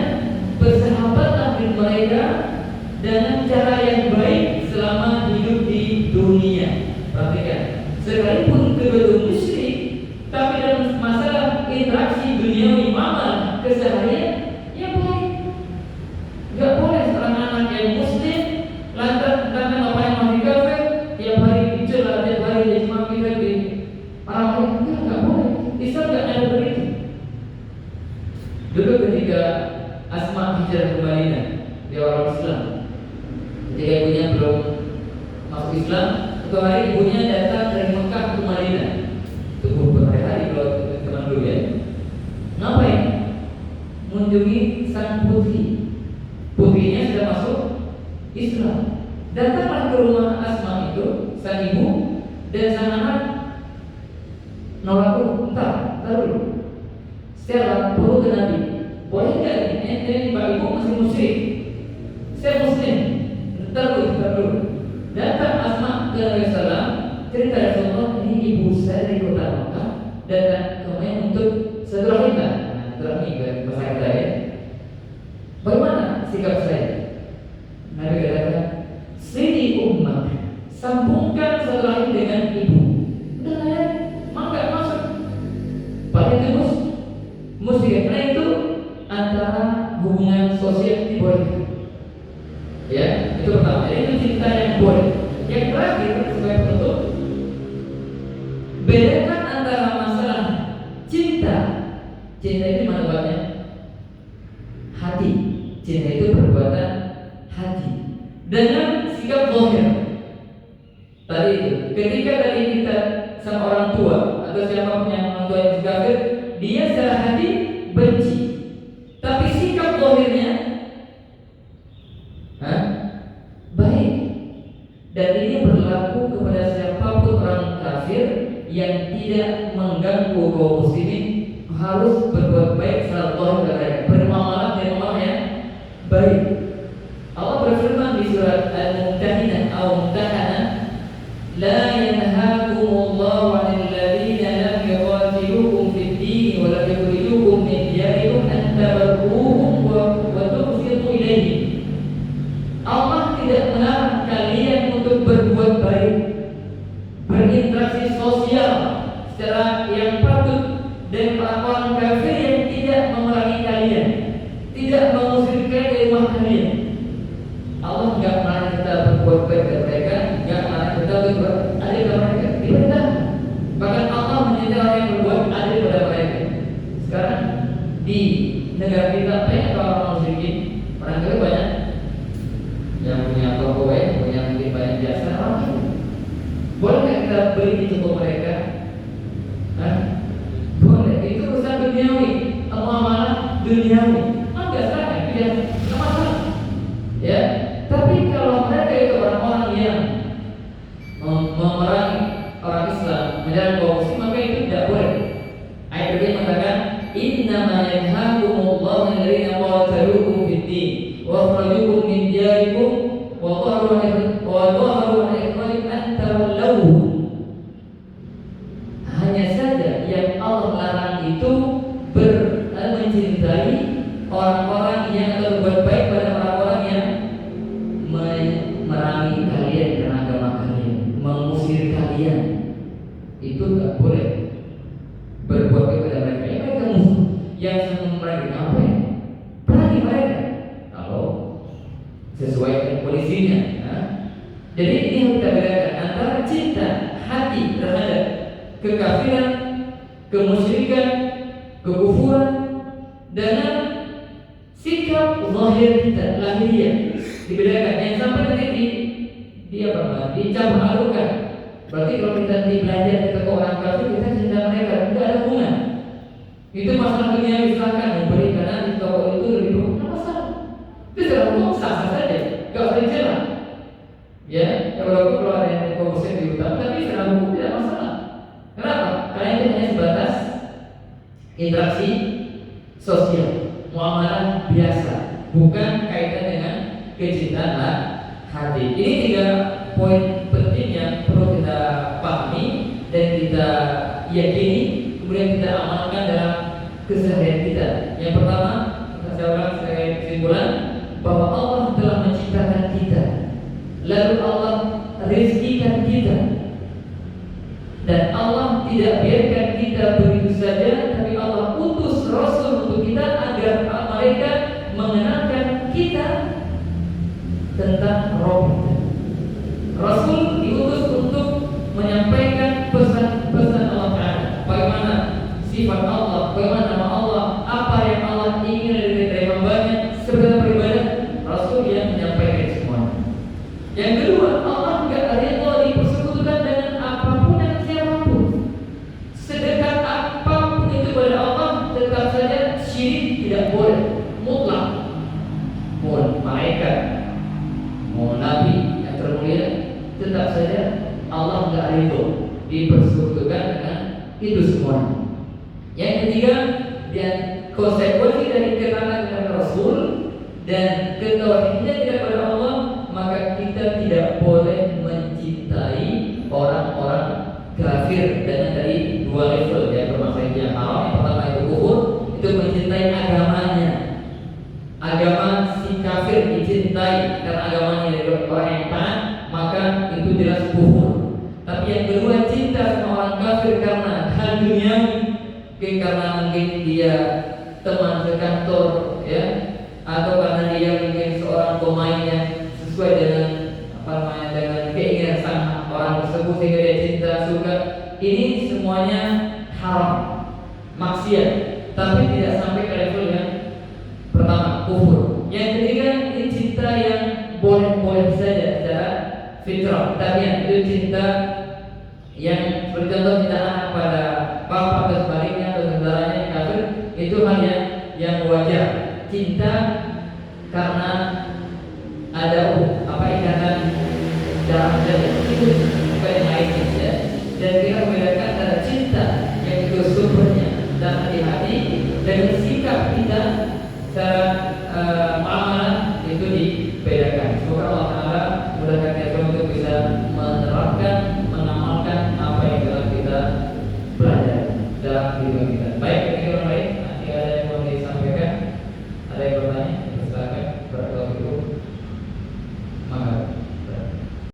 bersahabatlah dengan mereka dengan cara yang baik selama hidup di dunia. Perhatikan, sekalipun kedua itu musyrik, duniawi, amal keseharian, ya baik. Nggak boleh seorang anak yang muslim lantas tentang ngapain masih kafir, tiap hari dicela, tiap hari dia cuma mikir di orang lain, nggak boleh. Islam nggak ada begitu. Dulu ketika Asma hijrah ke Madinah, dia orang Islam. Ketika ibunya belum masuk Islam, suatu hari ibunya datang dari Mekah ke Madinah. Itu berhari-hari kalau teman dulu ya. Ngapain? Mengunjungi sang putri. Putrinya sudah masuk Islam. Datanglah ke rumah Asma itu, sang ibu dan sang anak. Nolak dulu, entar dulu. Setelah perlu ke Nabi, boleh nggak ini Pak Ibu masih musyrik? Saya muslim. Entar dulu. Datang Asma ke Nabi Sallam, cerita Rasulullah, ini ibu saya dari kota Mekah datang kemarin untuk silaturahmi. Silaturahmi bahasa kita ya. Bagaimana sikap saya? Nabi katakan, sini umat, sambungkan silaturahmi dengan ibu. Udah ya, maka masuk. Paling itu muslim. Karena itu antara hubungan sosial dibolehkan. Ya, itu pertama. Jadi itu cinta yang boleh. Yang terakhir sebagai penutup, bedakan antara masalah cinta. Cinta itu mana buatnya? Hati. Cinta itu perbuatan hati. Dengan sikap zahir. Tadi itu, ketika tadi kita sama orang tua atau siapapun yang orang tua yang kafir, dia secara hati benci. Tapi sikap zahirnya baik. Dan ini berlaku kepada siapapun orang kafir yang tidak mengganggu kaum muslimin, harus berbuat baik secara zahir dan mereka bermuamalah dengan muamalah yang baik. Allah berfirman di surat Al-Mumtahinah atau Mumtahanah, la yanhaakumullahu 'anil ladzina lam yuqatilukum fid din wa lam yukhrijukum min diyarikum an tabarruhum wa tuqsitu ilaihim. Allah tidak melarang kalian untuk berbuat baik, berinteraksi sosial secara yang patut dengan orang-orang kafir yang tidak memerangi kalian, tidak mengusir kalian dari rumah kalian. Allah enggak melarang kita berbuat baik kepada mereka, enggak melarang kita berbuat adil kepada mereka. Diperintah. Bahkan Allah menyintai orang yang berbuat adil kepada mereka. Sekarang di negara kita banyak orang musyrikin, orang kafir banyak yang punya toko, punya mungkin banyak jasa orang. Boleh nggak kita beli di toko mereka? Boleh. Itu urusan duniawi, muamalah duniawi. Enggak salah, tidak masalah. Ya. Tapi kalau mereka itu orang-orang yang memerangi orang Islam, menyerang kaum muslim, maka itu tidak boleh. Ayat ini mengatakan, innama yanhaakumullahu 'anil ladzina qataluukum fid-din wa akhrajukum min diyarikum wa dhaharu 'ala ikhrajikum an tawallawhum. Hanya saja yang Allah larang itu mencintai orang-orang yang akan berbuat baik pada orang-orang yang memerangi kalian karena agama kalian, mengusir kalian. Itu tidak boleh berbuat baik pada mereka. Ya mereka musuh yang memerangi apa ya? Perangi mereka kalau sesuai dengan polisinya. Jadi ini yang kita bedakan antara cinta hati terhadap kekafiran, kemusyrikan, kekufuran, dengan sikap zahir kita lahiriah. Dibedakan. Yang sampai nanti dicampur adukan. Berarti kalau kita nanti belajar ke orang kafir, kita cinta mereka, tidak ada hubungan. Itu masalah dunia, silakan memberi karena di toko itu lebih bagus. Tidak masalah. Itu secara umum sah-sah saja, tidak usah dicela. Ya, walaupun kalau ada yang komunikasi di utama, tapi secara hukum tidak masalah. Kenapa? Karena itu hanya sebatas interaksi sosial, muamalah biasa, bukan kaitan dengan kecintaan hati. Ini 3 poin penting yang perlu kita pahami dan kita yakini, kemudian kita amalkan dalam keseharian kita. Yang pertama, saya ulang sebagai kesimpulan bahwa Allah telah menciptakan kita, lalu Allah rezekikan kita, dan Allah tidak biarkan kita begitu saja, tapi Allah utus Rasul tentang roh. Rasul diutus untuk menyampaikan pesan-pesan Allah Ta'ala. Bagaimana sifat Allah, bagaimana nama Allah, apa yang Allah ingin dari hambanya sebagai beribadah. Rasul yang menyampaikan semua. Yang kedua, Allah enggak rela dipersekutukan dengan apapun dan siapapun. Sedekat apapun itu pada Allah, tetap saja syirik tidak boleh, mutlak. Mau malaikat, mau nabi yang termulia, tetap saja Allah enggak ridho dipersekutukan dengan itu semua. Yang ketiga, dan konsekuensi dari ketaatan Rasul dan ketauhidan kepada Allah, maka kita tidak boleh mencintai orang-orang kafir dengan dari dua level yang bermaksud yang haram. Yang pertama itu kufur, itu mencintai agamanya. Agama si kafir dicintai karena agamanya dari orang yang taat, maka itu jelas kufur. Tapi yang kedua, cinta sama orang kafir karena hal duniawi, karena mungkin dia teman sekantor, ya, atau karena dia mungkin seorang pemain yang sesuai dengan dengan keinginan sang orang tersebut sehingga dia cinta, suka. Ini semuanya haram, maksiat, tapi tidak sampai ke level yang pertama, kufur. Yang ketiga, ini cinta yang boleh-boleh saja secara fitrah. Tapi itu cinta yang seperti contoh cinta anak pada bapak atau sebaliknya atau saudaranya yang kafir, itu hal yang wajar. Cinta karena ada ikatan darah saja, itu bukan yang lainnya, ya. Dan kita membedakan antara cinta yang itu sumbernya dan hati-hati dengan sikap kita secara muamalah, itu dibedakan.